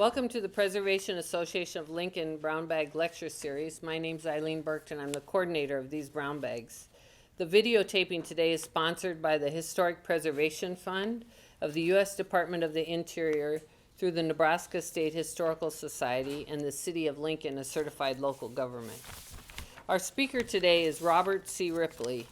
Welcome to the Preservation Association of Lincoln Brown Bag Lecture Series. My name's Eileen Burke and I'm the coordinator of these brown bags. The videotaping today is sponsored by the Historic Preservation Fund of the U.S. Department of the Interior through the Nebraska State Historical Society and the City of Lincoln, a certified local government. Our speaker today is Robert C. Ripley.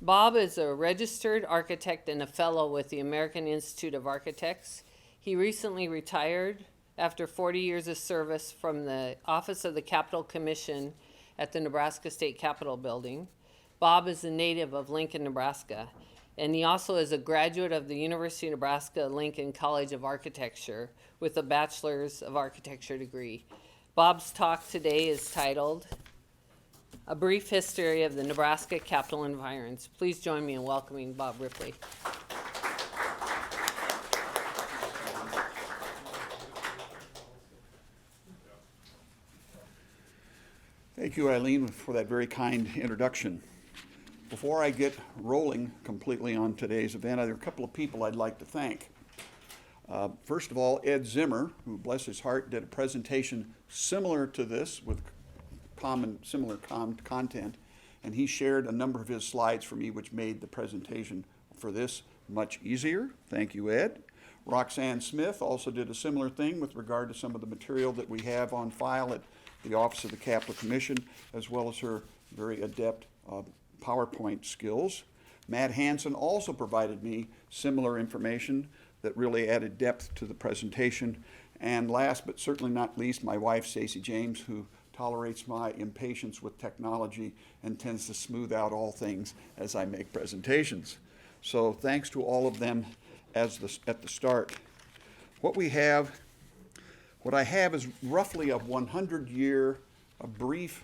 Bob is a registered architect and a fellow with the American Institute of Architects. He recently retired after 40 years of service from the Office of the Capitol Commission at the Nebraska State Capitol Building. Bob is a native of Lincoln, Nebraska, and he also is a graduate of the University of Nebraska-Lincoln College of Architecture with a Bachelor's of Architecture degree. Bob's talk today is titled, A Brief History of the Nebraska Capitol Environs. Please join me in welcoming Bob Ripley. Thank you, Eileen, for that very kind introduction. Before I get rolling completely on today's event, there are a couple of people I'd like to thank. First of all, Ed Zimmer, who, bless his heart, did a presentation similar to this with similar content, and he shared a number of his slides for me, which made the presentation for this much easier. Thank you, Ed. Roxanne Smith also did a similar thing with regard to some of the material that we have on file at the Office of the Capitol Commission, as well as her very adept PowerPoint skills. Matt Hansen also provided me similar information that really added depth to the presentation. And last but certainly not least, my wife, Stacey James, who tolerates my impatience with technology and tends to smooth out all things as I make presentations. So thanks to all of them at the start. What I have is roughly a 100-year, a brief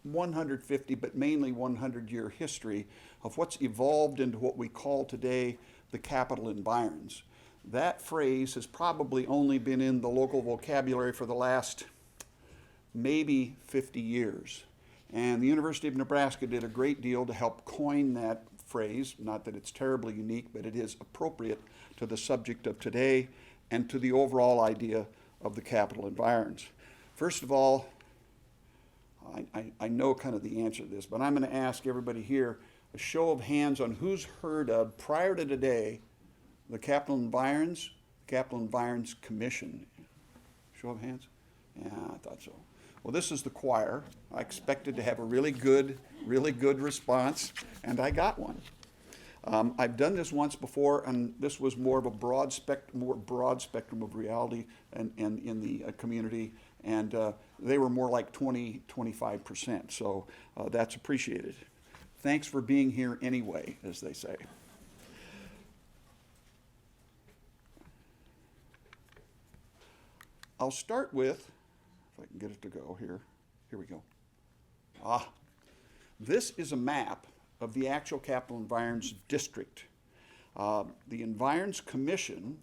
150, but mainly 100-year history of what's evolved into what we call today the Capitol Environs. That phrase has probably only been in the local vocabulary for the last maybe 50 years. And the University of Nebraska did a great deal to help coin that phrase. Not that it's terribly unique, but it is appropriate to the subject of today and to the overall idea of the Capitol Environs. First of all, I know kind of the answer to this, but I'm going to ask everybody here a show of hands on who's heard of, prior to today, the Capitol Environs Commission. Show of hands? Yeah, I thought so. Well, this is the choir. I expected to have a really good response, and I got one. I've done this once before, and this was more of a broad spectrum of reality and in the community, and they were more like 20-25%, so that's appreciated. Thanks for being here anyway, as they say. I'll start with, if I can get it to go here. Here we go. This is a map of the actual Capitol Environs district. The Environs Commission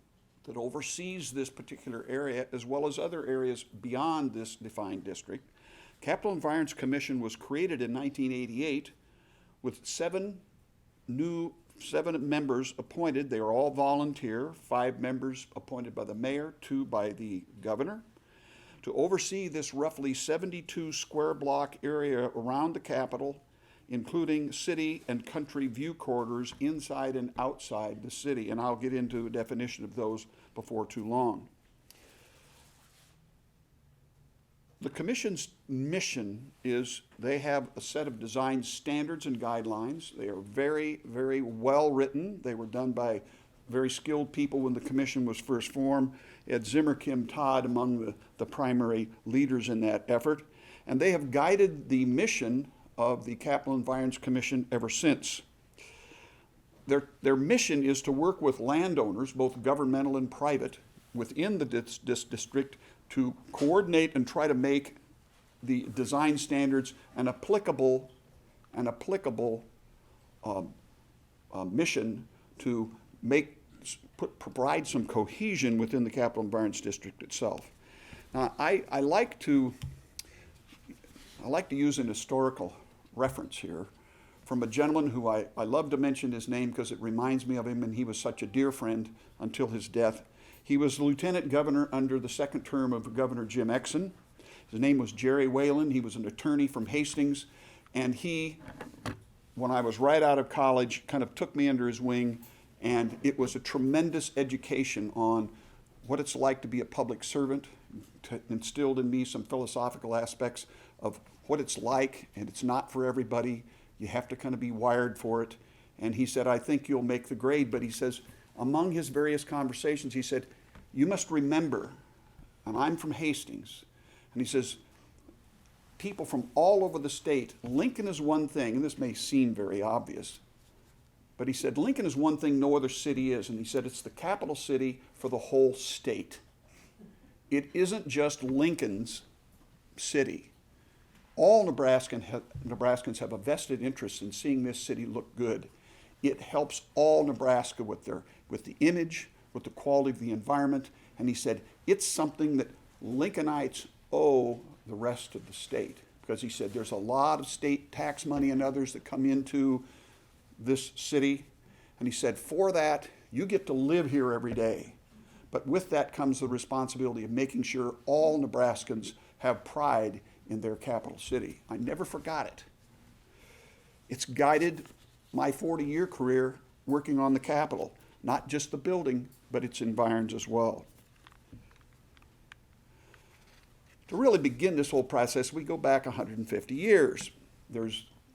that oversees this particular area, as well as other areas beyond this defined district. Capitol Environs Commission was created in 1988 with seven members appointed. They are all volunteer, 5 members appointed by the mayor, 2 by the governor, to oversee this roughly 72 square block area around the Capitol, including city and country view corridors inside and outside the city, and I'll get into a definition of those before too long. The Commission's mission is they have a set of design standards and guidelines. They are very, very well written. They were done by very skilled people when the Commission was first formed. Ed Zimmer, Kim Todd among the primary leaders in that effort. And they have guided the mission of the Capitol Environs Commission ever since. Their mission is to work with landowners, both governmental and private, within the district to coordinate and try to make the design standards an applicable mission to provide some cohesion within the Capitol Environs district itself. Now, I like to use an historical reference here from a gentleman who I love to mention his name because it reminds me of him, and he was such a dear friend until his death. He was the lieutenant governor under the second term of Governor Jim Exon. His name was Jerry Whalen. He was an attorney from Hastings, and he, when I was right out of college, kind of took me under his wing, and it was a tremendous education on what it's like to be a public servant, instilled in me some philosophical aspects of what it's like, and it's not for everybody. You have to kind of be wired for it. And he said, I think you'll make the grade, but he says, among his various conversations, he said, you must remember, and I'm from Hastings, and he says, people from all over the state, Lincoln is one thing, and this may seem very obvious, but he said, Lincoln is one thing no other city is, and he said, it's the capital city for the whole state. It isn't just Lincoln's city. All Nebraskans have a vested interest in seeing this city look good. It helps all Nebraska with the image, with the quality of the environment, and he said, it's something that Lincolnites owe the rest of the state, because he said there's a lot of state tax money and others that come into this city, and he said for that you get to live here every day, but with that comes the responsibility of making sure all Nebraskans have pride in their capital city. I never forgot it. It's guided my 40-year career working on the Capitol, not just the building, but its environs as well. To really begin this whole process, we go back 150 years.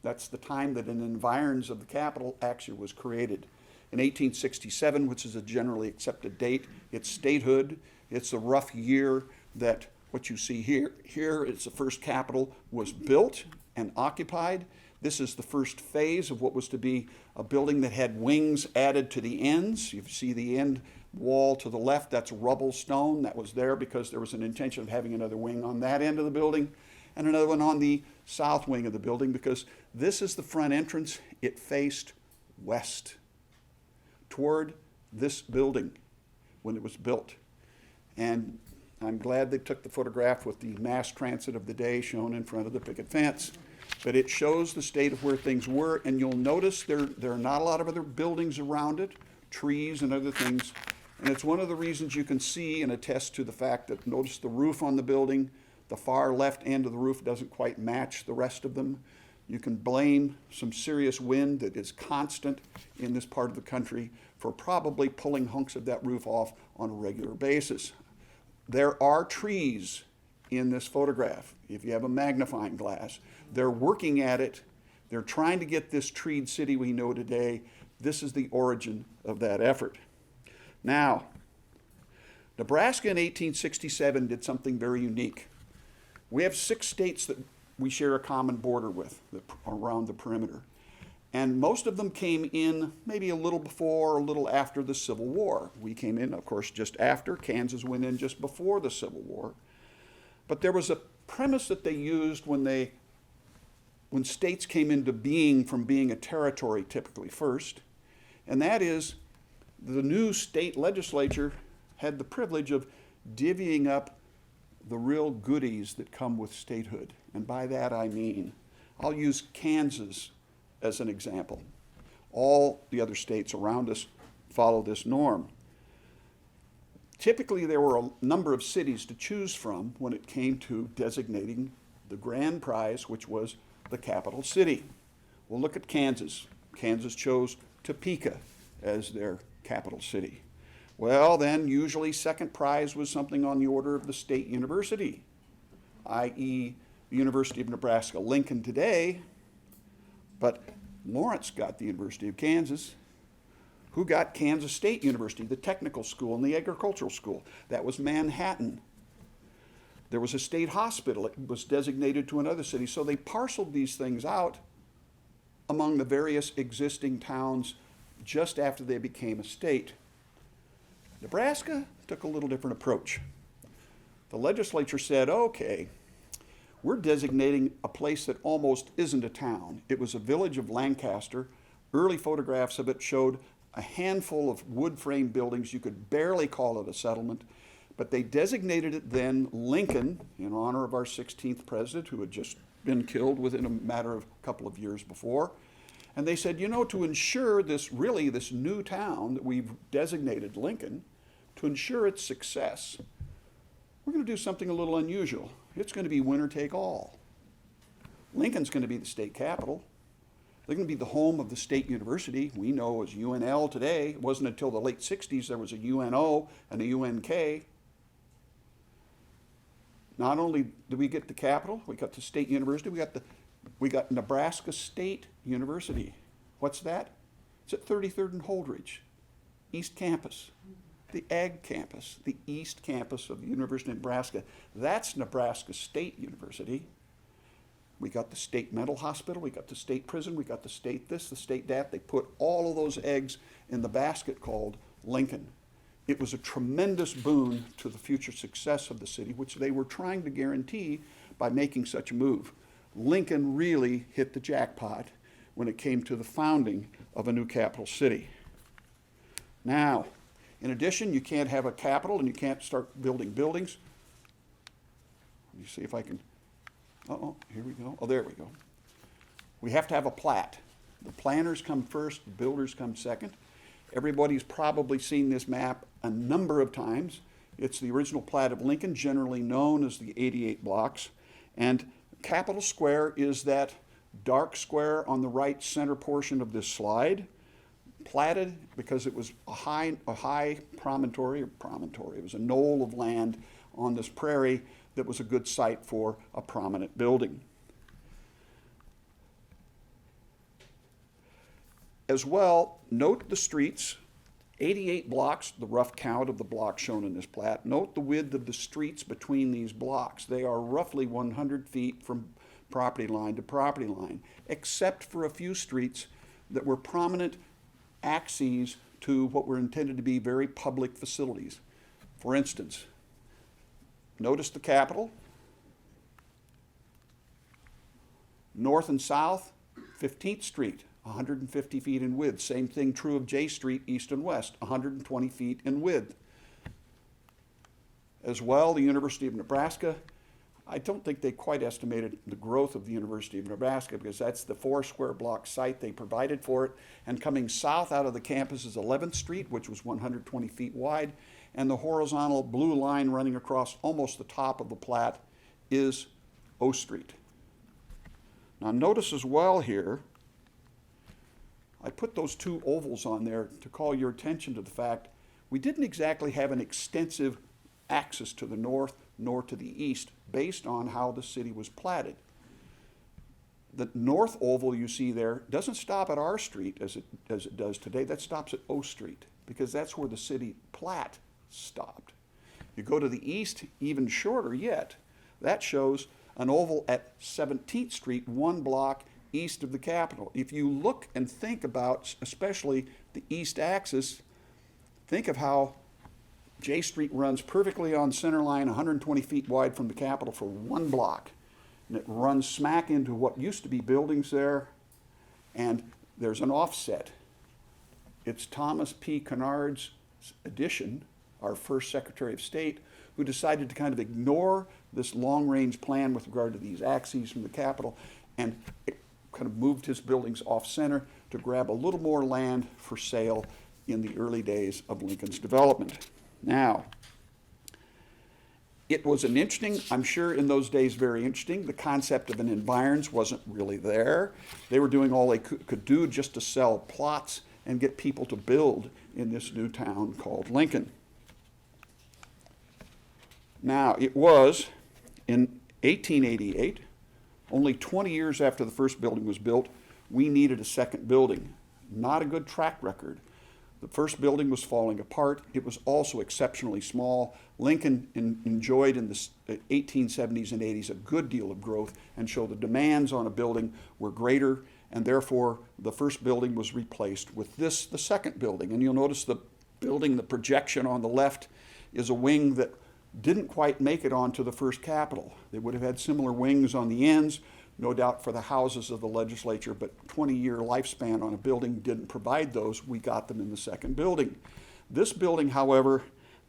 That's the time that an environs of the Capitol actually was created. In 1867, which is a generally accepted date, it's statehood. It's the rough year that what you see here is the first Capitol was built and occupied. This is the first phase of what was to be a building that had wings added to the ends. You see the end wall to the left, that's rubble stone. That was there because there was an intention of having another wing on that end of the building and another one on the south wing of the building, because this is the front entrance. It faced west toward this building when it was built. And I'm glad they took the photograph with the mass transit of the day shown in front of the picket fence. But it shows the state of where things were, and you'll notice there are not a lot of other buildings around it, trees and other things. And it's one of the reasons you can see and attest to the fact that, notice the roof on the building, the far left end of the roof doesn't quite match the rest of them. You can blame some serious wind that is constant in this part of the country for probably pulling hunks of that roof off on a regular basis. There are trees in this photograph. If you have a magnifying glass, they're working at it. They're trying to get this treed city we know today. This is the origin of that effort. Now, Nebraska in 1867 did something very unique. We have 6 states that we share a common border with around the perimeter. And most of them came in maybe a little before or a little after the Civil War. We came in, of course, just after. Kansas went in just before the Civil War. But there was a premise that they used when states came into being from being a territory typically first, and that is the new state legislature had the privilege of divvying up the real goodies that come with statehood. And by that I mean, I'll use Kansas as an example. All the other states around us follow this norm. Typically, there were a number of cities to choose from when it came to designating the grand prize, which was the capital city. Well, look at Kansas. Kansas chose Topeka as their capital city. Well, then usually second prize was something on the order of the state university, i.e. the University of Nebraska. Lincoln today, but Lawrence got the University of Kansas. Who got Kansas State University, the technical school and the agricultural school? That was Manhattan. There was a state hospital. It was designated to another city. So they parceled these things out among the various existing towns just after they became a state. Nebraska took a little different approach. The legislature said, okay, we're designating a place that almost isn't a town. It was a village of Lancaster. Early photographs of it showed a handful of wood frame buildings. You could barely call it a settlement, but they designated it then Lincoln in honor of our 16th president, who had just been killed within a matter of a couple of years before. And they said, to ensure this new town that we've designated Lincoln, to ensure its success, we're going to do something a little unusual. It's going to be winner take all. Lincoln's going to be the state capital. They're going to be the home of the state university we know as UNL today. It wasn't until the late 60s there was a UNO and a UNK. Not only do we get the capital, we got the state university, we got Nebraska State University. What's that? It's at 33rd and Holdridge, East Campus, the Ag Campus, the East Campus of the University of Nebraska. That's Nebraska State University. We got the state mental hospital, we got the state prison, we got the state this, the state that. They put all of those eggs in the basket called Lincoln. It was a tremendous boon to the future success of the city, which they were trying to guarantee by making such a move. Lincoln really hit the jackpot when it came to the founding of a new capital city. Now, in addition, you can't have a capital and you can't start building buildings. Let me see if I can. Here we go. Oh, there we go. We have to have a plat. The planners come first, the builders come second. Everybody's probably seen this map a number of times. It's the original plat of Lincoln, generally known as the 88 blocks. And Capitol Square is that dark square on the right center portion of this slide, platted because it was a high promontory. It was a knoll of land on this prairie that was a good site for a prominent building. As well, note the streets, 88 blocks, the rough count of the blocks shown in this plat. Note the width of the streets between these blocks. They are roughly 100 feet from property line to property line, except for a few streets that were prominent axes to what were intended to be very public facilities. For instance, notice the Capitol, north and south, 15th Street, 150 feet in width. Same thing true of J Street, east and west, 120 feet in width. As well, the University of Nebraska, I don't think they quite estimated the growth of the University of Nebraska because that's the 4 square block site they provided for it. And coming south out of the campus is 11th Street, which was 120 feet wide. And the horizontal blue line running across almost the top of the plat is O Street. Now notice as well here, I put those two ovals on there to call your attention to the fact we didn't exactly have an extensive axis to the north nor to the east based on how the city was platted. The north oval you see there doesn't stop at our street as it does today. That stops at O Street because that's where the city plat stopped. You go to the east, even shorter yet. That shows an oval at 17th Street, 1 block east of the Capitol. If you look and think about especially the east axis, think of how J Street runs perfectly on center line, 120 feet wide from the Capitol for 1 block. And it runs smack into what used to be buildings there, and there's an offset. It's Thomas P. Kennard's addition, our first Secretary of State, who decided to kind of ignore this long-range plan with regard to these axes from the Capitol, and it kind of moved his buildings off-center to grab a little more land for sale in the early days of Lincoln's development. Now, it was an interesting, I'm sure in those days very interesting. The concept of an environs wasn't really there. They were doing all they could do just to sell plots and get people to build in this new town called Lincoln. Now, it was in 1888, only 20 years after the first building was built, we needed a second building. Not a good track record. The first building was falling apart. It was also exceptionally small. Lincoln enjoyed in the 1870s and 80s a good deal of growth, and so the demands on a building were greater, and therefore the first building was replaced with this, the second building. And you'll notice the building, the projection on the left, is a wing that didn't quite make it onto the first Capitol. They would have had similar wings on the ends, no doubt for the houses of the legislature, but 20-year lifespan on a building didn't provide those. We got them in the second building. This building, however,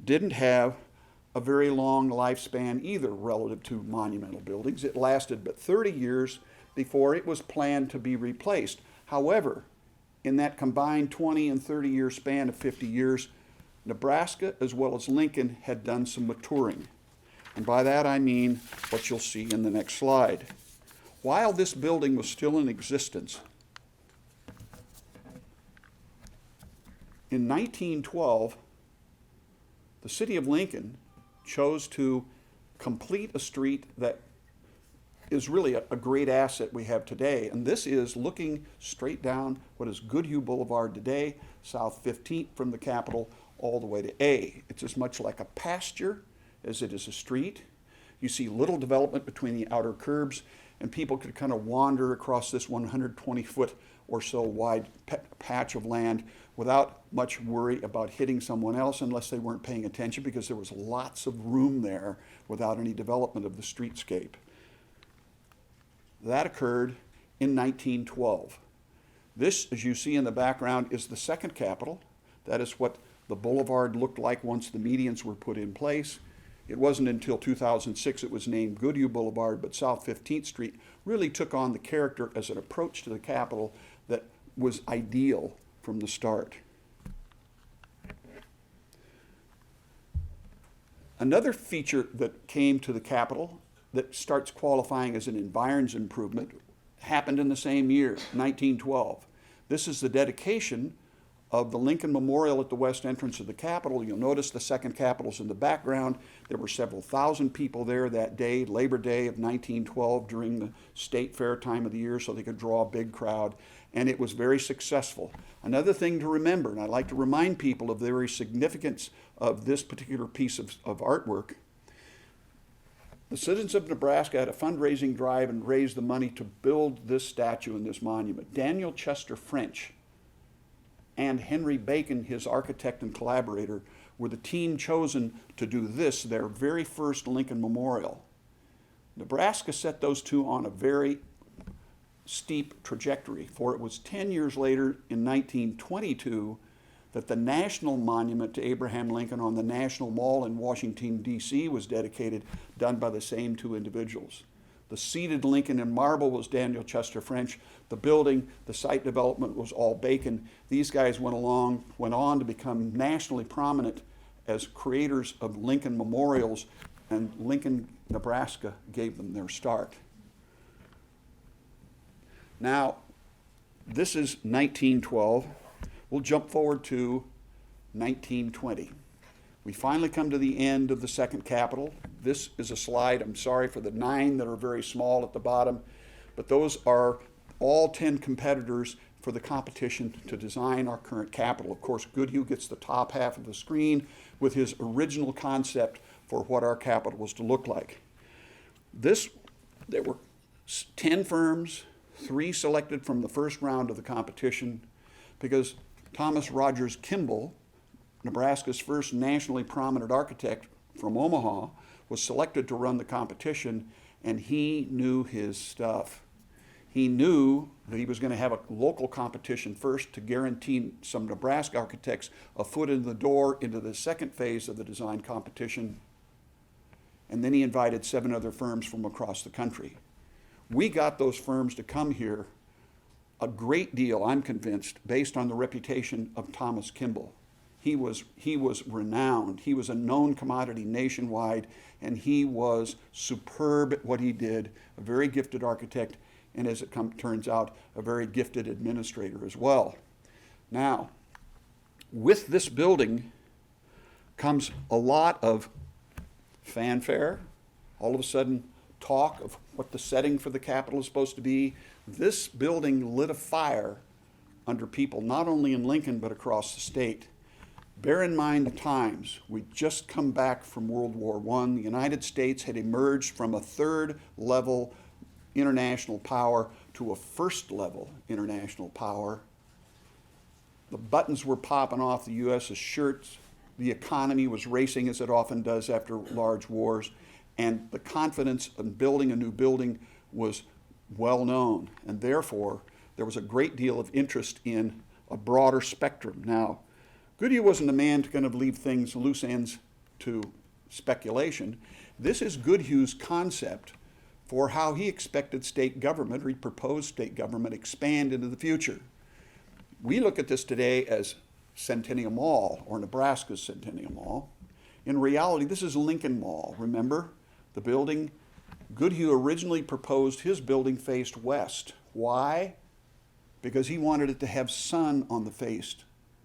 didn't have a very long lifespan either relative to monumental buildings. It lasted but 30 years before it was planned to be replaced. However, in that combined 20 and 30 year span of 50 years, Nebraska, as well as Lincoln, had done some maturing. And by that I mean what you'll see in the next slide. While this building was still in existence, in 1912, the city of Lincoln chose to complete a street that is really a great asset we have today. And this is looking straight down what is Goodhue Boulevard today, South 15th from the Capitol, all the way to A. It's as much like a pasture as it is a street. You see little development between the outer curbs, and people could kind of wander across this 120-foot or so wide patch of land without much worry about hitting someone else unless they weren't paying attention, because there was lots of room there without any development of the streetscape. That occurred in 1912. This, as you see in the background, is the second Capitol. That is what the boulevard looked like once the medians were put in place. It wasn't until 2006 it was named Goodhue Boulevard, but South 15th Street really took on the character as an approach to the Capitol that was ideal from the start. Another feature that came to the Capitol that starts qualifying as an environs improvement happened in the same year, 1912. This is the dedication of the Lincoln Memorial at the west entrance of the Capitol. You'll notice the second Capitol's in the background. There were several thousand people there that day, Labor Day of 1912, during the state fair time of the year, so they could draw a big crowd, and it was very successful. Another thing to remember, and I'd like to remind people of the very significance of this particular piece of artwork. The citizens of Nebraska had a fundraising drive and raised the money to build this statue and this monument. Daniel Chester French and Henry Bacon, his architect and collaborator, were the team chosen to do this, their very first Lincoln Memorial. Nebraska set those two on a very steep trajectory, for it was 10 years later, in 1922, that the national monument to Abraham Lincoln on the National Mall in Washington, D.C. was dedicated, done by the same two individuals. The seated Lincoln in marble was Daniel Chester French. The building, the site development was all Bacon. These guys went on to become nationally prominent as creators of Lincoln memorials, and Lincoln, Nebraska gave them their start. Now, this is 1912. We'll jump forward to 1920. We finally come to the end of the second Capitol. This is a slide, I'm sorry for the 9 that are very small at the bottom, but those are all 10 competitors for the competition to design our current Capitol. Of course, Goodhue gets the top half of the screen with his original concept for what our Capitol was to look like. There were 10 firms, 3 selected from the first round of the competition, because Thomas Rogers Kimball, Nebraska's first nationally prominent architect from Omaha, was selected to run the competition, and he knew his stuff. He knew that he was going to have a local competition first to guarantee some Nebraska architects a foot in the door into the second phase of the design competition, and then he invited 7 other firms from across the country. We got those firms to come here a great deal, I'm convinced, based on the reputation of Thomas Kimball. He was renowned. He was a known commodity nationwide, and he was superb at what he did, a very gifted architect, and as it turns out, a very gifted administrator as well. Now, with this building comes a lot of fanfare, all of a sudden talk of what the setting for the Capitol is supposed to be. This building lit a fire under people, not only in Lincoln, but across the state. Bear in mind the times. We'd just come back from World War I. The United States had emerged from a third-level international power to a first-level international power. The buttons were popping off the U.S.'s shirts. The economy was racing, as it often does after large wars. And the confidence in building a new building was well known, and therefore there was a great deal of interest in a broader spectrum. Now, Goodhue wasn't a man to kind of leave things loose ends to speculation. This is Goodhue's concept for how he expected state government, or he proposed state government, expand into the future. We look at this today as Centennial Mall, or Nebraska's Centennial Mall. In reality, this is Lincoln Mall. Remember, the building, Goodhue originally proposed his building faced west. Why? Because he wanted it to have sun on the face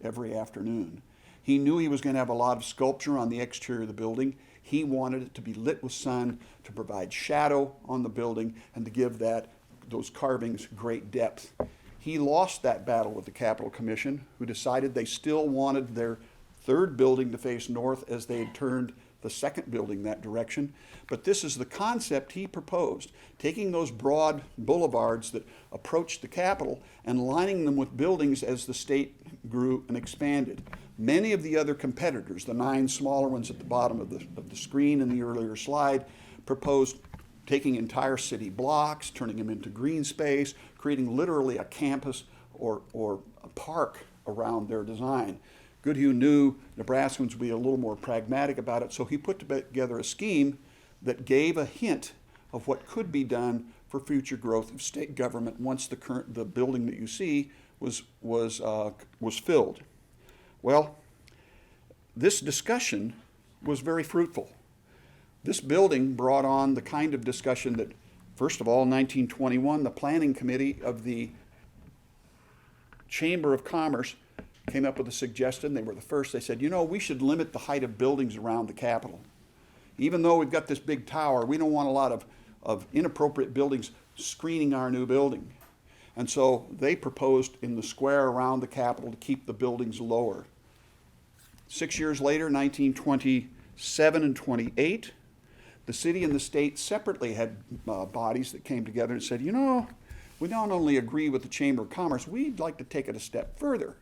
every afternoon. He knew he was going to have a lot of sculpture on the exterior of the building. He wanted it to be lit with sun to provide shadow on the building and to give those carvings great depth. He lost that battle with the Capitol Commission, who decided they still wanted their third building to face north as they had turned the second building that direction. But this is the concept he proposed, taking those broad boulevards that approached the Capitol and lining them with buildings as the state grew and expanded. Many of the other competitors, the 9 smaller ones at the bottom of the screen in the earlier slide, proposed taking entire city blocks, turning them into green space, creating literally a campus or a park around their design. Goodhue knew Nebraskans would be a little more pragmatic about it, so he put together a scheme that gave a hint of what could be done for future growth of state government once the building that you see was filled. Well, this discussion was very fruitful. This building brought on the kind of discussion that, first of all, in 1921, the planning committee of the Chamber of Commerce came up with a suggestion. They were the first. They said, we should limit the height of buildings around the Capitol. Even though we've got this big tower, we don't want a lot of inappropriate buildings screening our new building. And so they proposed in the square around the Capitol to keep the buildings lower. 6 years later, 1927 and 28, the city and the state separately had bodies that came together and said, we not only agree with the Chamber of Commerce, we'd like to take it a step further.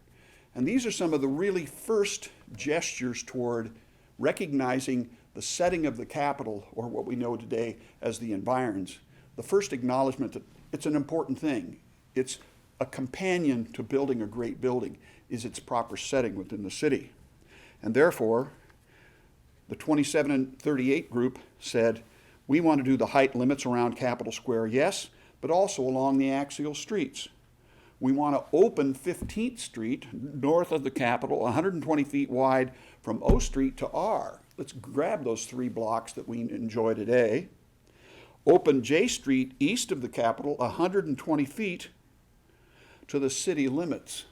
And these are some of the really first gestures toward recognizing the setting of the Capitol, or what we know today as the Environs. The first acknowledgement that it's an important thing. It's a companion to building a great building, is its proper setting within the city. And therefore, the 27 and 38 group said, we want to do the height limits around Capitol Square, yes, but also along the axial streets. We want to open 15th Street north of the Capitol, 120 feet wide from O Street to R. Let's grab those 3 blocks that we enjoy today. Open J Street east of the Capitol, 120 feet to the city limits.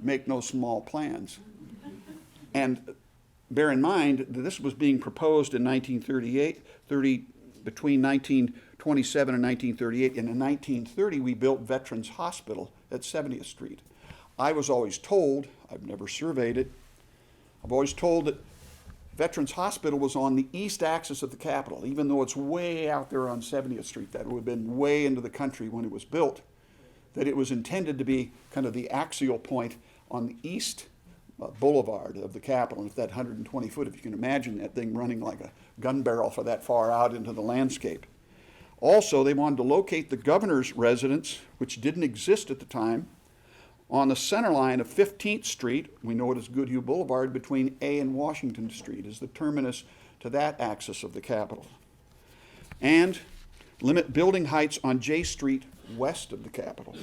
Make no small plans. And bear in mind that this was being proposed in 1938, between 1927 and 1938. And in 1930, we built Veterans Hospital at 70th Street. I was always told, I've never surveyed it, I've always told that Veterans Hospital was on the east axis of the Capitol, even though it's way out there on 70th Street. That would have been way into the country when it was built. That it was intended to be kind of the axial point on the east boulevard of the Capitol. And if that 120 foot, if you can imagine that thing running like a gun barrel for that far out into the landscape. Also, they wanted to locate the governor's residence, which didn't exist at the time, on the center line of 15th Street, we know it as Goodhue Boulevard, between A and Washington Street, as the terminus to that axis of the Capitol. And limit building heights on J Street west of the Capitol.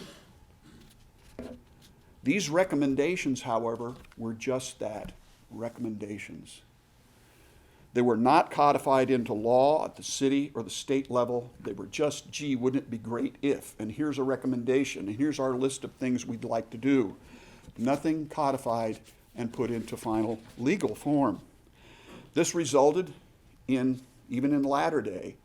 These recommendations, however, were just that, recommendations. They were not codified into law at the city or the state level. They were just, gee, wouldn't it be great if? And here's a recommendation, and here's our list of things we'd like to do. Nothing codified and put into final legal form. This resulted in, even in latter day,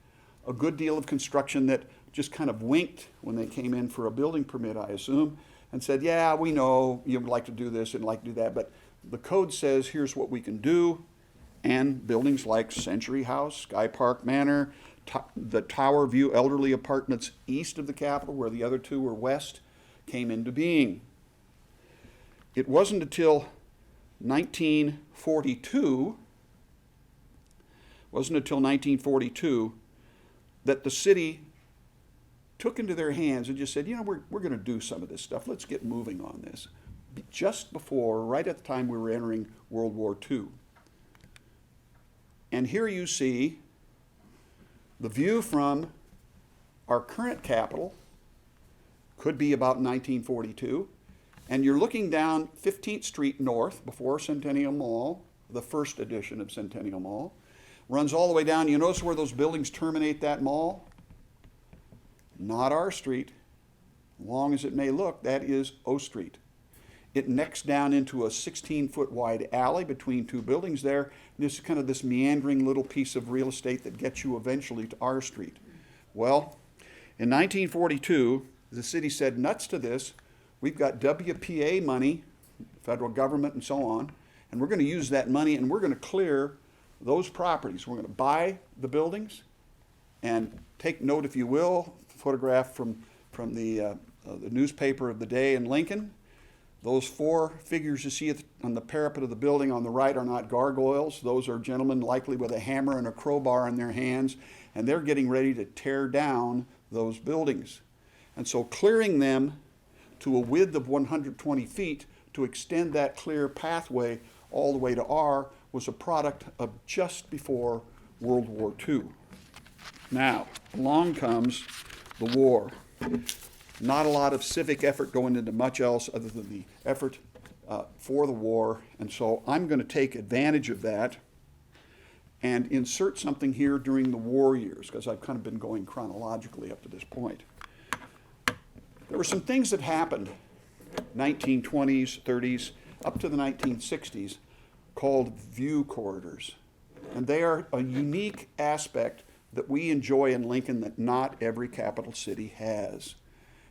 a good deal of construction that just kind of winked when they came in for a building permit, I assume, and said, yeah, we know you'd like to do this and like to do that, but the code says here's what we can do. And buildings like Century House, Sky Park Manor, the Tower View elderly apartments east of the Capitol, where the other 2 were west, came into being. It wasn't until 1942 that the city took into their hands and just said, we're going to do some of this stuff. Let's get moving on this. Just before, right at the time we were entering World War II. And here you see the view from our current Capitol, could be about 1942. And you're looking down 15th Street North before Centennial Mall, the first edition of Centennial Mall. Runs all the way down. You notice where those buildings terminate that mall? Not our street. Long as it may look, that is O Street. It necks down into a 16-foot wide alley between two buildings there. And this is kind of this meandering little piece of real estate that gets you eventually to our street. Well, in 1942, the city said, nuts to this. We've got WPA money, federal government and so on, and we're going to use that money and we're going to clear those properties. We're going to buy the buildings and take note, if you will, photograph from the newspaper of the day in Lincoln. Those four figures you see on the parapet of the building on the right are not gargoyles. Those are gentlemen likely with a hammer and a crowbar in their hands, and they're getting ready to tear down those buildings. And so clearing them to a width of 120 feet to extend that clear pathway all the way to R was a product of just before World War II. Now, along comes the war. Not a lot of civic effort going into much else other than the effort for the war. And so I'm going to take advantage of that and insert something here during the war years, because I've kind of been going chronologically up to this point. There were some things that happened 1920s, 30s, up to the 1960s called view corridors. And they are a unique aspect that we enjoy in Lincoln that not every capital city has.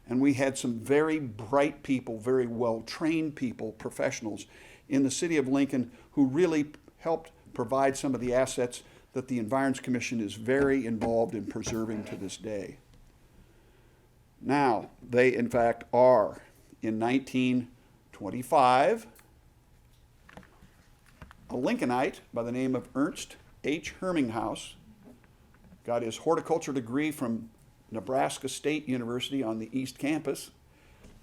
And we had some very bright people, very well-trained people, professionals in the city of Lincoln who really helped provide some of the assets that the Environs Commission is very involved in preserving to this day. Now, they in fact are. In 1925, a Lincolnite by the name of Ernst H. Herminghaus got his horticulture degree from Nebraska State University on the East Campus.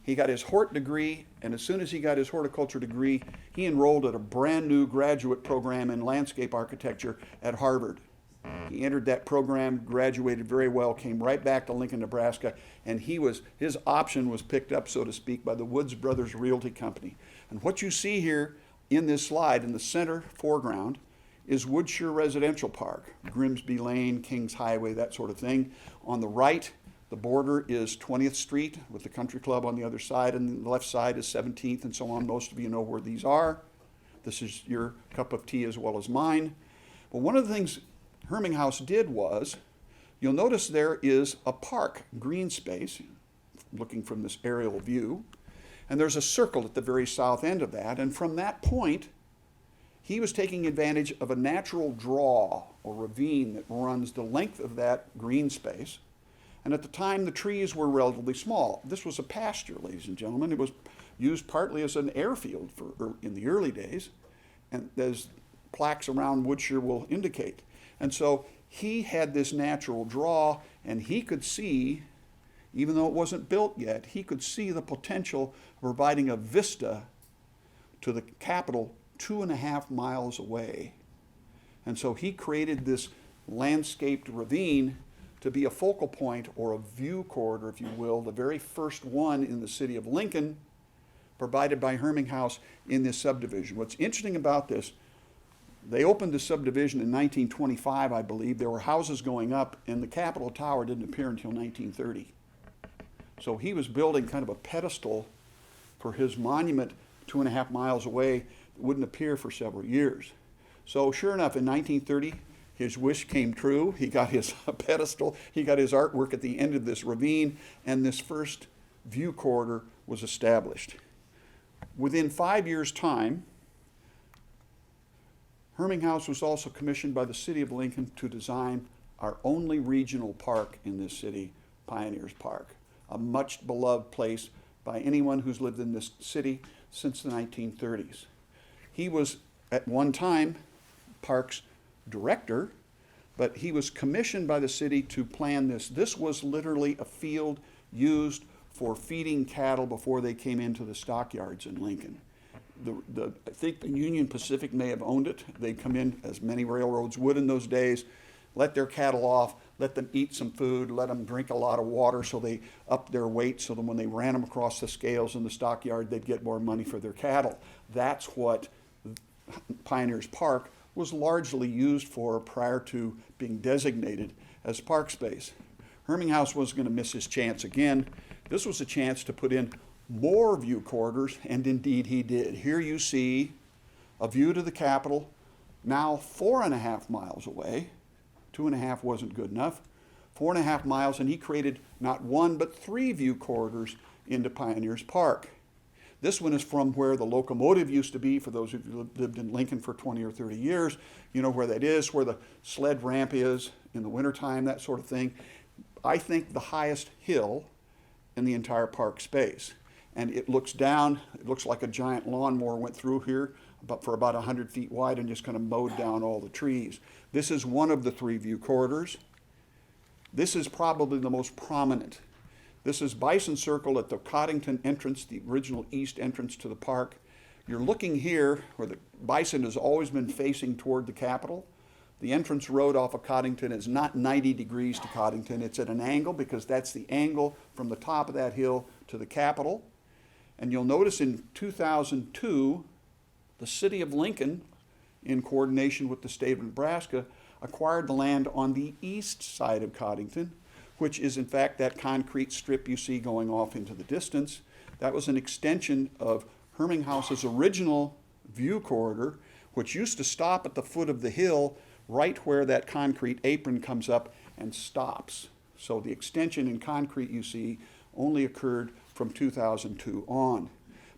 He got his hort degree, and as soon as he got his horticulture degree, he enrolled at a brand new graduate program in landscape architecture at Harvard. He entered that program, graduated very well, came right back to Lincoln, Nebraska, and his option was picked up, so to speak, by the Woods Brothers Realty Company. And what you see here in this slide, in the center foreground, is Woodshire Residential Park, Grimsby Lane, Kings Highway, that sort of thing. On the right, the border is 20th Street with the Country Club on the other side, and the left side is 17th and so on. Most of you know where these are. This is your cup of tea as well as mine. But one of the things Herminghaus did was, you'll notice there is a park, green space, looking from this aerial view, and there's a circle at the very south end of that, and from that point, he was taking advantage of a natural draw or ravine that runs the length of that green space. And at the time, the trees were relatively small. This was a pasture, ladies and gentlemen. It was used partly as an airfield in the early days, and as plaques around Woodshire will indicate. And so he had this natural draw, and he could see, even though it wasn't built yet, he could see the potential of providing a vista to the capital 2.5 miles away. And so he created this landscaped ravine to be a focal point or a view corridor, if you will, the very first one in the city of Lincoln, provided by Herminghaus in this subdivision. What's interesting about this, they opened the subdivision in 1925, I believe. There were houses going up, and the Capitol Tower didn't appear until 1930. So he was building kind of a pedestal for his monument 2.5 miles away. Wouldn't appear for several years. So sure enough, in 1930, his wish came true. He got his pedestal, he got his artwork at the end of this ravine, and this first view corridor was established. Within 5 years' time, Herminghaus was also commissioned by the city of Lincoln to design our only regional park in this city, Pioneers Park, a much beloved place by anyone who's lived in this city since the 1930s. He was, at one time, Parks director, but he was commissioned by the city to plan this. This was literally a field used for feeding cattle before they came into the stockyards in Lincoln. I think the Union Pacific may have owned it. They'd come in, as many railroads would in those days, let their cattle off, let them eat some food, let them drink a lot of water so they upped their weight so that when they ran them across the scales in the stockyard, they'd get more money for their cattle. That's what Pioneers Park was largely used for prior to being designated as park space. Herminghaus was going to miss his chance again. This was a chance to put in more view corridors, and indeed he did. Here you see a view to the Capitol, now 4.5 miles away. 2.5 wasn't good enough. 4.5 miles, and he created not one but 3 view corridors into Pioneers Park. This one is from where the locomotive used to be. For those of you who lived in Lincoln for 20 or 30 years, you know where that is, where the sled ramp is in the wintertime, that sort of thing. I think the highest hill in the entire park space. And it looks down, it looks like a giant lawnmower went through here for about 100 feet wide and just kind of mowed down all the trees. This is one of the 3 view corridors. This is probably the most prominent. This is Bison Circle at the Coddington entrance, the original east entrance to the park. You're looking here where the Bison has always been facing toward the Capitol. The entrance road off of Coddington is not 90 degrees to Coddington. It's at an angle because that's the angle from the top of that hill to the Capitol. And you'll notice in 2002, the city of Lincoln, in coordination with the state of Nebraska, acquired the land on the east side of Coddington, which is in fact that concrete strip you see going off into the distance. That was an extension of Herminghaus's original view corridor, which used to stop at the foot of the hill right where that concrete apron comes up and stops. So the extension in concrete you see only occurred from 2002 on.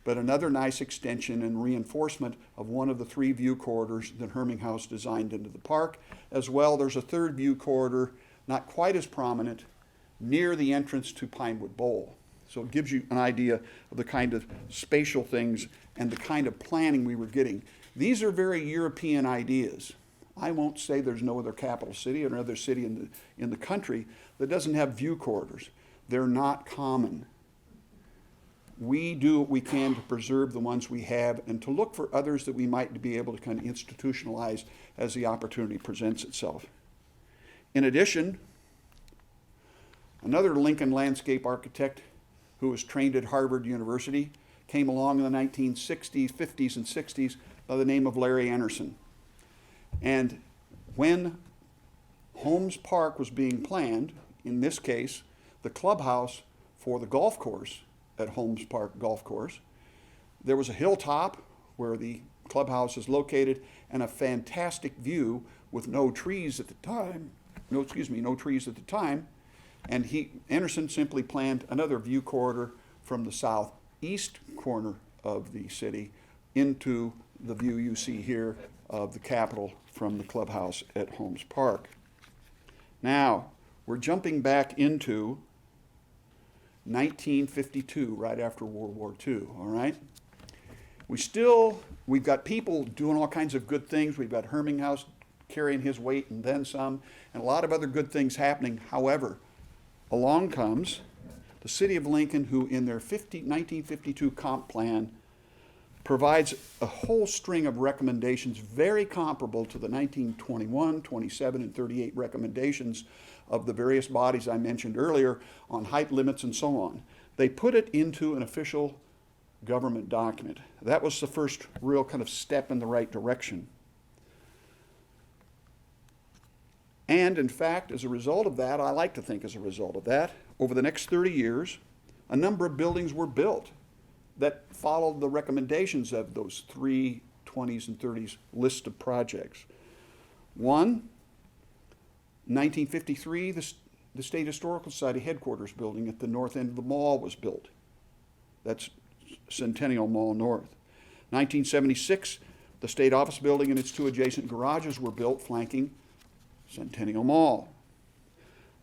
But another nice extension and reinforcement of one of the 3 view corridors that Herminghaus designed into the park. As well, there's a 3rd view corridor, not quite as prominent, near the entrance to Pinewood Bowl. So it gives you an idea of the kind of spatial things and the kind of planning we were getting. These are very European ideas. I won't say there's no other capital city or another city in the country that doesn't have view corridors. They're not common. We do what we can to preserve the ones we have and to look for others that we might be able to kind of institutionalize as the opportunity presents itself. In addition, another Lincoln landscape architect who was trained at Harvard University came along in the 1960s, 50s, and 60s by the name of Larry Anderson. And when Holmes Park was being planned, in this case, the clubhouse for the golf course at Holmes Park Golf Course, there was a hilltop where the clubhouse is located and a fantastic view with no trees at the time, no trees at the time. And Anderson simply planned another view corridor from the southeast corner of the city into the view you see here of the Capitol from the clubhouse at Holmes Park. Now, we're jumping back into 1952, right after World War II, all right? We've got people doing all kinds of good things. We've got Herminghaus carrying his weight and then some, and a lot of other good things happening. However, along comes the city of Lincoln, who in their 1952 comp plan provides a whole string of recommendations very comparable to the 1921, 27, and 38 recommendations of the various bodies I mentioned earlier on height limits and so on. They put it into an official government document. That was the first real kind of step in the right direction. And in fact, as a result of that, I like to think as a result of that, over the next 30 years, a number of buildings were built that followed the recommendations of those 3 20s and 30s list of projects. One, 1953, the State Historical Society headquarters building at the north end of the mall was built. That's Centennial Mall North. 1976, the State Office Building and its 2 adjacent garages were built flanking Centennial Mall.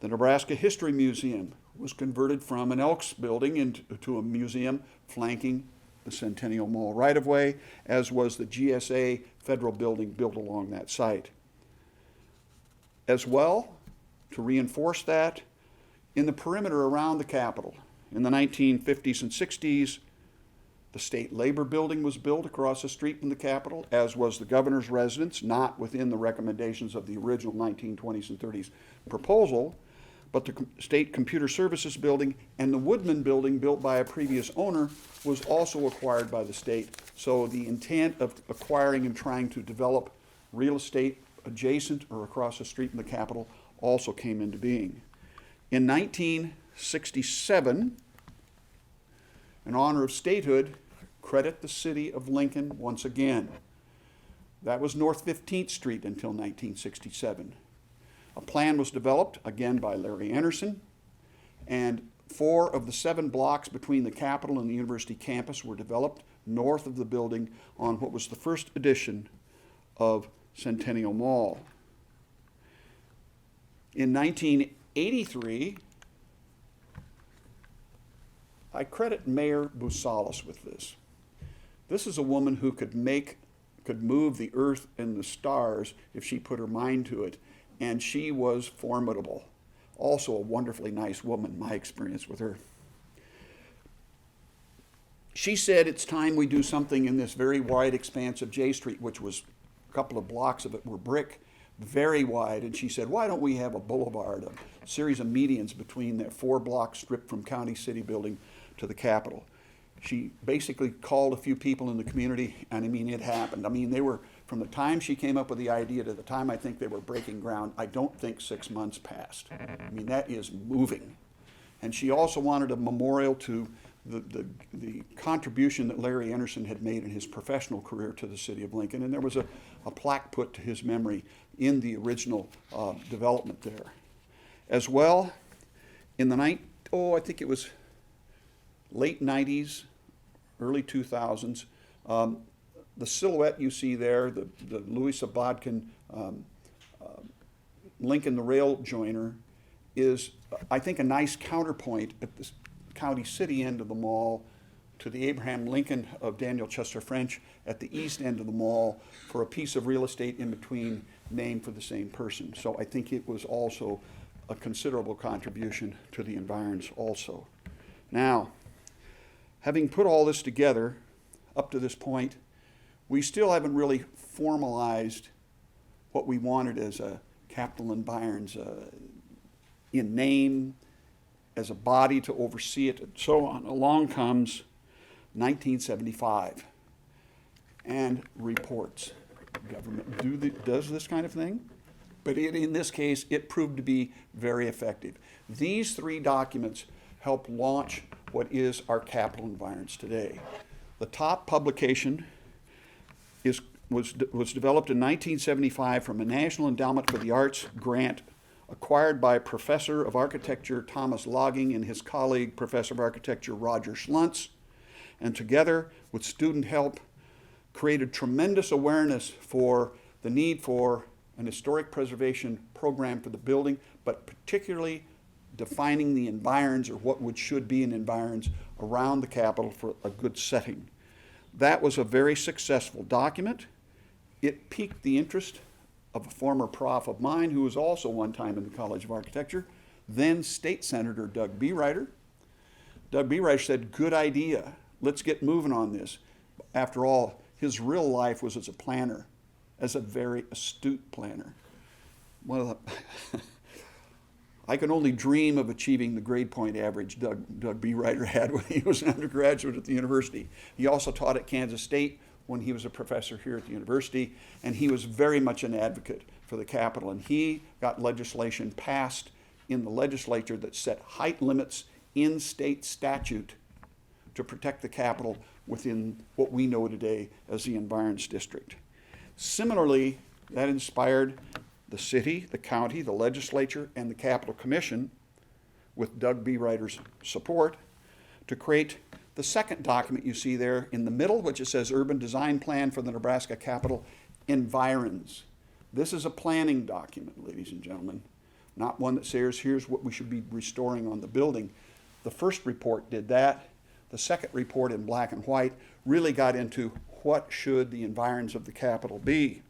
The Nebraska History Museum was converted from an Elks building into a museum flanking the Centennial Mall right-of-way, as was the GSA federal building built along that site. As well, to reinforce that, in the perimeter around the Capitol, in the 1950s and 60s, The State Labor Building was built across the street from the Capitol, as was the governor's residence, not within the recommendations of the original 1920s and 30s proposal, but the State Computer Services Building and the Woodman Building, built by a previous owner, was also acquired by the state. So the intent of acquiring and trying to develop real estate adjacent or across the street from the Capitol also came into being. In 1967, in honor of statehood, credit the city of Lincoln once again. That was North 15th Street until 1967. A plan was developed, again by Larry Anderson, and 4 of the 7 blocks between the Capitol and the university campus were developed north of the building on what was the first edition of Centennial Mall. In 1983, I credit Mayor Busalis with this. This is a woman who could move the earth and the stars if she put her mind to it, and she was formidable. Also a wonderfully nice woman, my experience with her. She said it's time we do something in this very wide expanse of J Street, which was a couple of blocks of it were brick, very wide, and she said, why don't we have a boulevard, a series of medians between that 4-block strip from County City Building to the Capitol. She basically called a few people in the community, and I mean, it happened. I mean, they were, from the time she came up with the idea to the time I think they were breaking ground, I don't think 6 months passed. I mean, that is moving. And she also wanted a memorial to the contribution that Larry Anderson had made in his professional career to the city of Lincoln, and there was a plaque put to his memory in the original development there. As well, in the I think it was late 90s, early 2000s, the silhouette you see there, the Louis Sabodkin Lincoln the Rail Joiner, is, I think, a nice counterpoint at the County City end of the mall to the Abraham Lincoln of Daniel Chester French at the east end of the mall for a piece of real estate in between named for the same person. So I think it was also a considerable contribution to the environs also. Now, having put all this together up to this point, we still haven't really formalized what we wanted as a Capitol Environs in name, as a body to oversee it, and so on. Along comes 1975 and reports. Government does this kind of thing, but in this case, it proved to be very effective. These 3 documents help launch what is our Capitol Environs today. The top publication was developed in 1975 from a National Endowment for the Arts grant acquired by Professor of Architecture Thomas Logging and his colleague, Professor of Architecture Roger Schluntz, and together with student help, created tremendous awareness for the need for an historic preservation program for the building, but particularly defining the environs, or what should be an environs, around the Capitol for a good setting. That was a very successful document. It piqued the interest of a former prof of mine who was also one time in the College of Architecture, then State Senator Doug Bereiter. Doug Bereiter said, good idea, let's get moving on this. After all, his real life was as a planner, as a very astute planner. Well, I can only dream of achieving the grade point average Doug Bereiter had when he was an undergraduate at the university. He also taught at Kansas State when he was a professor here at the university, and he was very much an advocate for the Capitol, and he got legislation passed in the legislature that set height limits in state statute to protect the Capitol within what we know today as the Environs District. Similarly, that inspired the city, the county, the legislature, and the Capitol Commission, with Doug Bereiter's support, to create the second document you see there in the middle, which it says Urban Design Plan for the Nebraska Capitol, Environs. This is a planning document, ladies and gentlemen, not one that says here's what we should be restoring on the building. The first report did that. The second report, in black and white, really got into what should the environs of the Capitol be.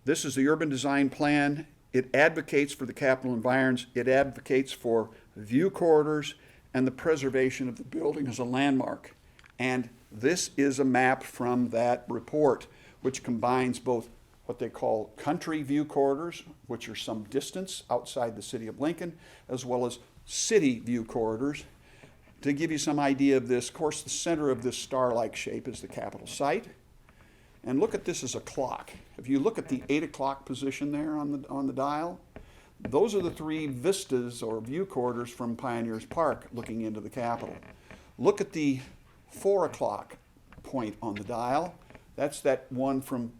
This is the Urban Design Plan. It advocates for the Capitol environs. It advocates for view corridors and the preservation of the building as a landmark. And this is a map from that report, which combines both what they call country view corridors, which are some distance outside the city of Lincoln, as well as city view corridors. To give you some idea of this, of course, the center of this star-like shape is the Capitol site. And look at this as a clock. If you look at the 8 o'clock position there on the dial, those are the three vistas or view corridors from Pioneers Park looking into the Capitol. Look at the 4 o'clock point on the dial. That's that one from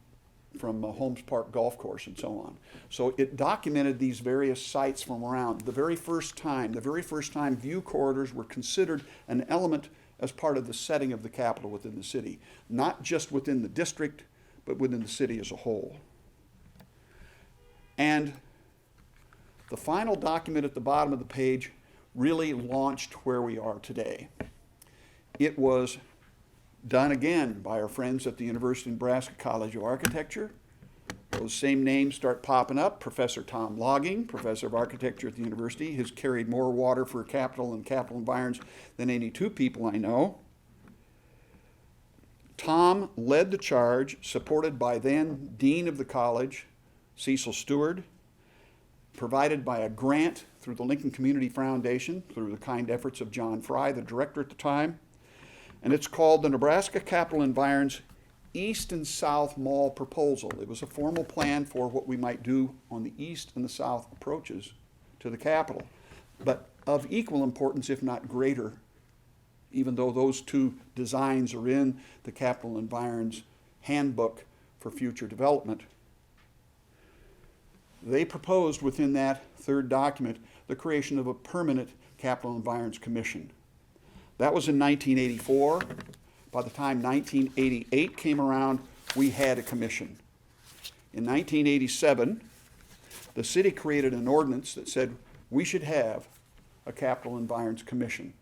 Holmes Park Golf Course and so on. So it documented these various sites from around. The very first time view corridors were considered an element as part of the setting of the Capitol within the city, not just within the district, but within the city as a whole. And the final document at the bottom of the page really launched where we are today. It was done again by our friends at the University of Nebraska College of Architecture. Those same names start popping up. Professor Tom Logging, professor of architecture at the university, has carried more water for Capitol and Capitol Environs than any two people I know. Tom led the charge, supported by then Dean of the College, Cecil Stewart, provided by a grant through the Lincoln Community Foundation, through the kind efforts of John Fry, the director at the time. And it's called the Nebraska Capitol Environs East and South Mall Proposal. It was a formal plan for what we might do on the east and the south approaches to the Capitol, but of equal importance, if not greater, even though those two designs are in the Capitol Environs Handbook for Future Development. They proposed within that third document the creation of a permanent Capitol Environs Commission. That was in 1984. By the time 1988 came around, we had a commission. In 1987, the city created an ordinance that said we should have a Capitol Environs Commission.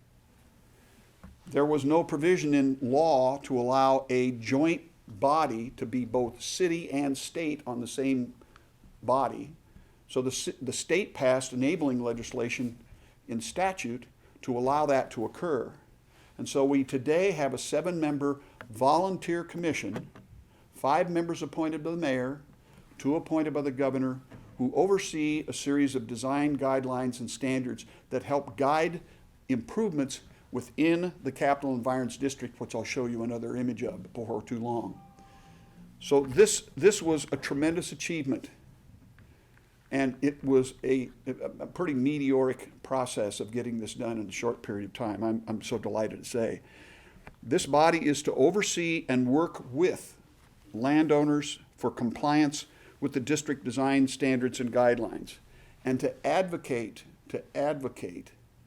There was no provision in law to allow a joint body to be both city and state on the same body. So the state passed enabling legislation in statute to allow that to occur. And so we today have a 7-member volunteer commission, 5 members appointed by the mayor, 2 appointed by the governor, who oversee a series of design guidelines and standards that help guide improvements within the Capitol Environs District, which I'll show you another image of before too long. So this was a tremendous achievement. And it was a pretty meteoric process of getting this done in a short period of time, I'm so delighted to say. This body is to oversee and work with landowners for compliance with the district design standards and guidelines, and to advocate,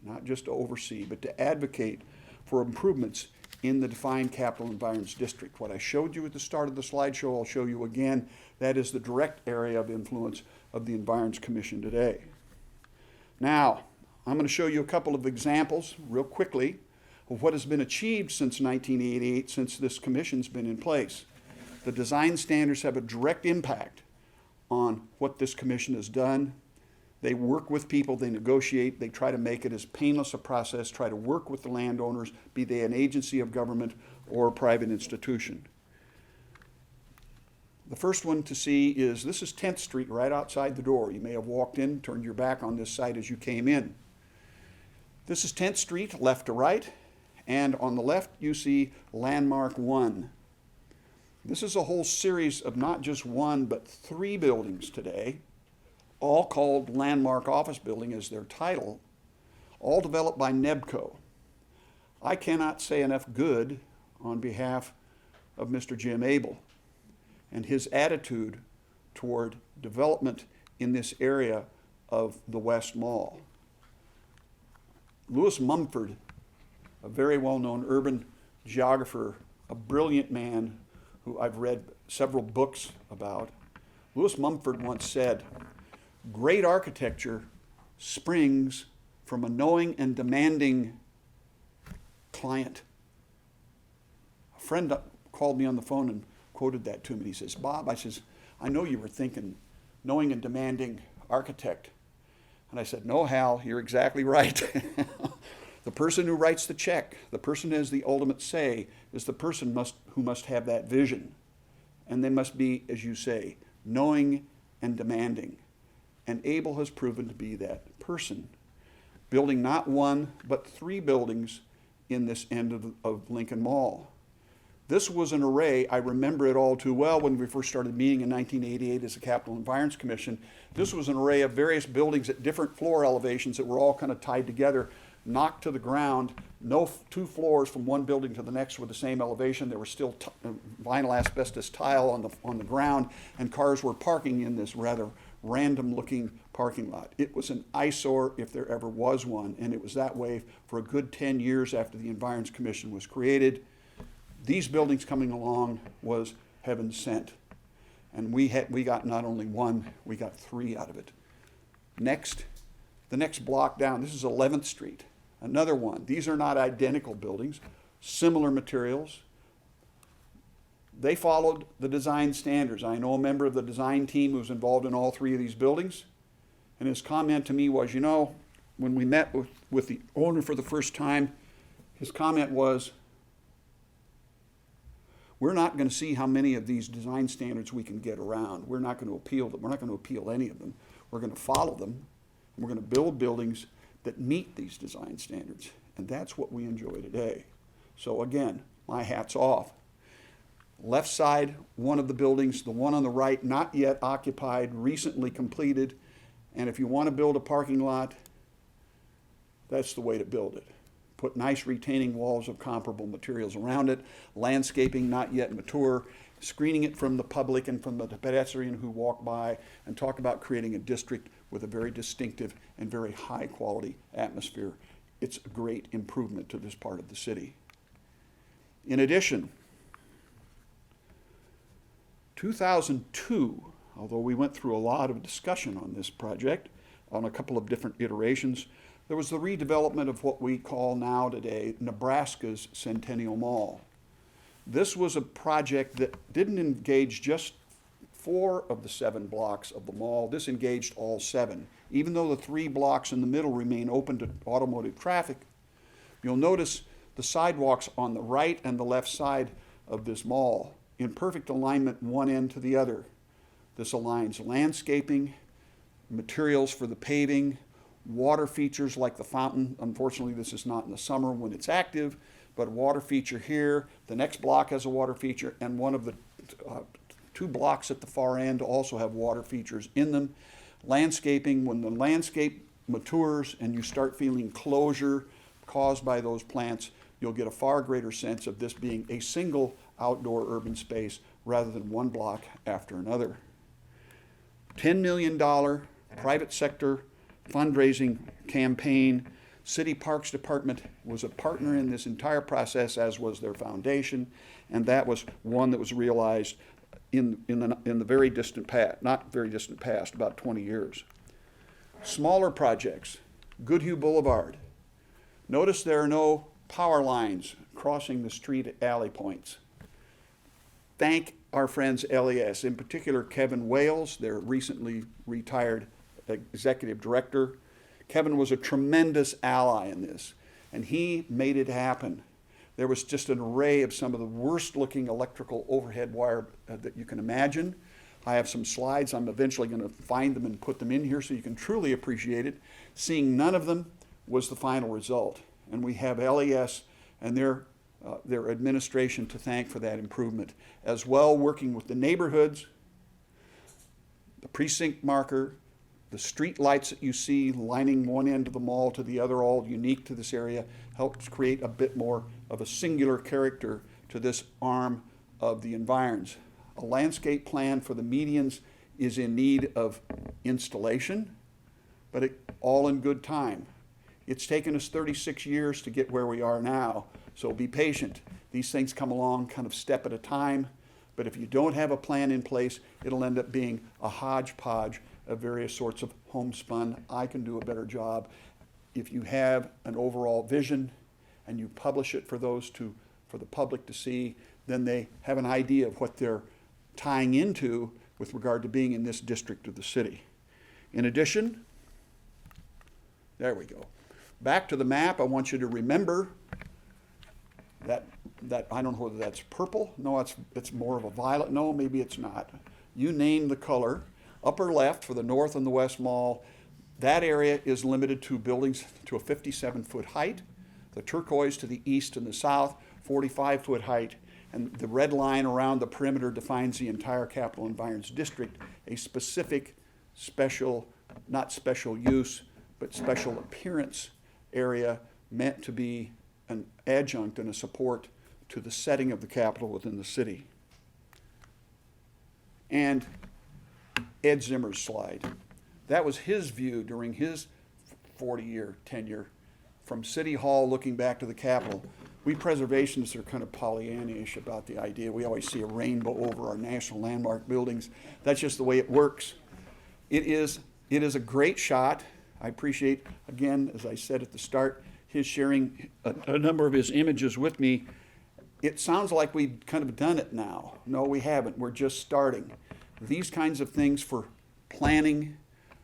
not just to oversee, but to advocate for improvements in the defined Capitol Environs District. What I showed you at the start of the slideshow, I'll show you again. That is the direct area of influence of the Environs Commission today. Now, I'm going to show you a couple of examples real quickly of what has been achieved since 1988, since this commission's been in place. The design standards have a direct impact on what this commission has done. They work with people, they negotiate, they try to make it as painless a process, try to work with the landowners, be they an agency of government or a private institution. The first one to see is, this is 10th Street right outside the door. You may have walked in, turned your back on this site as you came in. This is 10th Street, left to right, and on the left you see Landmark 1. This is a whole series of not just 1, but 3 buildings today, all called Landmark Office Building as their title, all developed by NEBCO. I cannot say enough good on behalf of Mr. Jim Abel and his attitude toward development in this area of the West Mall. Lewis Mumford, a very well-known urban geographer, a brilliant man who I've read several books about, Lewis Mumford once said, "Great architecture springs from a knowing and demanding client." A friend called me on the phone and quoted that to me. He says, "Bob," I says, "I know you were thinking knowing and demanding architect." And I said, "No, Hal, you're exactly right." The person who writes the check, the person who has the ultimate say, is the person who must have that vision. And they must be, as you say, knowing and demanding. And Abel has proven to be that person, building not one, but 3 buildings in this end of Lincoln Mall. This was an array, I remember it all too well when we first started meeting in 1988 as the Capital Environs Commission. This was an array of various buildings at different floor elevations that were all kind of tied together, knocked to the ground. No 2 floors from one building to the next with the same elevation. There was still vinyl asbestos tile on the ground, and cars were parking in this rather random-looking parking lot. It was an eyesore if there ever was one, and it was that way for a good 10 years after the Environs Commission was created. These buildings coming along was heaven sent, and we got not only 1, we got 3 out of it. Next, the next block down, this is 11th Street, another one. These are not identical buildings, similar materials. They followed the design standards. I know a member of the design team who was involved in all 3 of these buildings, and his comment to me was, you know, when we met with the owner for the first time, his comment was, we're not going to see how many of these design standards we can get around. We're not going to appeal them. We're not going to appeal any of them. We're going to follow them. And we're going to build buildings that meet these design standards. And that's what we enjoy today. So again, my hat's off. Left side, one of the buildings, the one on the right, not yet occupied, recently completed. And if you want to build a parking lot, that's the way to build it. Put nice retaining walls of comparable materials around it, landscaping not yet mature, screening it from the public and from the pedestrian who walk by, and talk about creating a district with a very distinctive and very high quality atmosphere. It's a great improvement to this part of the city. In addition, 2002, although we went through a lot of discussion on this project, on a couple of different iterations, there was the redevelopment of what we call now today Nebraska's Centennial Mall. This was a project that didn't engage just 4 of the 7 blocks of the mall. This engaged all 7. Even though the 3 blocks in the middle remain open to automotive traffic, you'll notice the sidewalks on the right and the left side of this mall in perfect alignment one end to the other. This aligns landscaping, materials for the paving, water features like the fountain. Unfortunately, this is not in the summer when it's active, but a water feature here. The next block has a water feature, and one of the 2 blocks at the far end also have water features in them. Landscaping, when the landscape matures and you start feeling closure caused by those plants, you'll get a far greater sense of this being a single outdoor urban space rather than one block after another. $10 million private sector fundraising campaign. City Parks Department was a partner in this entire process, as was their foundation, and that was one that was realized in the very distant past, not very distant past, about 20 years. Smaller projects, Goodhue Boulevard. Notice there are no power lines crossing the street at alley points. Thank our friends LES, in particular Kevin Wales, their recently retired executive director. Kevin was a tremendous ally in this, and he made it happen. There was just an array of some of the worst looking electrical overhead wire that you can imagine. I have some slides. I'm eventually going to find them and put them in here so you can truly appreciate it. Seeing none of them was the final result. And we have LES and their administration to thank for that improvement. As well, working with the neighborhoods, the precinct marker, the street lights that you see lining one end of the mall to the other, all unique to this area, helps create a bit more of a singular character to this arm of the Environs. A landscape plan for the medians is in need of installation, but all in good time. It's taken us 36 years to get where we are now, so be patient. These things come along kind of step at a time, but if you don't have a plan in place, it'll end up being a hodgepodge of various sorts of homespun. I can do a better job. If you have an overall vision and you publish it for the public to see, then they have an idea of what they're tying into with regard to being in this district of the city. In addition, there we go. Back to the map, I want you to remember that I don't know whether that's purple. No, it's more of a violet. No, maybe it's not. You name the color. Upper left for the North and the West Mall, that area is limited to buildings to a 57-foot height. The turquoise to the east and the south, 45-foot height. And the red line around the perimeter defines the entire Capital Environs District, a specific special, not special use, but special appearance area meant to be an adjunct and a support to the setting of the Capitol within the city. And Ed Zimmer's slide. That was his view during his 40-year tenure from City Hall looking back to the Capitol. We preservationists are kind of Pollyanna-ish about the idea. We always see a rainbow over our national landmark buildings. That's just the way it works. It is a great shot. I appreciate, again, as I said at the start, his sharing a number of his images with me. It sounds like we've kind of done it now. No, we haven't. We're just starting. These kinds of things for planning,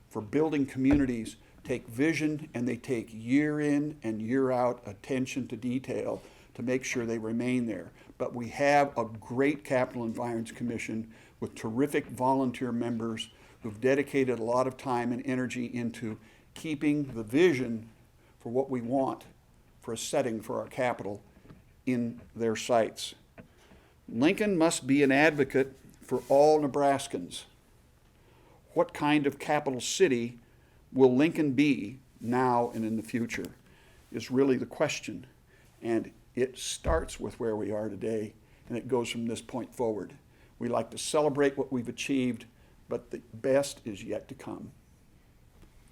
for building communities, take vision, and they take year in and year out attention to detail to make sure they remain there. But we have a great Capital Environs Commission with terrific volunteer members who've dedicated a lot of time and energy into keeping the vision for what we want for a setting for our capital in their sights. Lincoln must be an advocate for all Nebraskans. What kind of capital city will Lincoln be now and in the future is really the question. And it starts with where we are today, and it goes from this point forward. We like to celebrate what we've achieved, but the best is yet to come.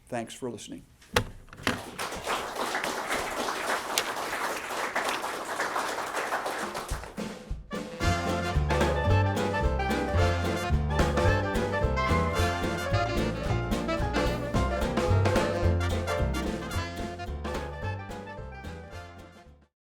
Thanks for listening.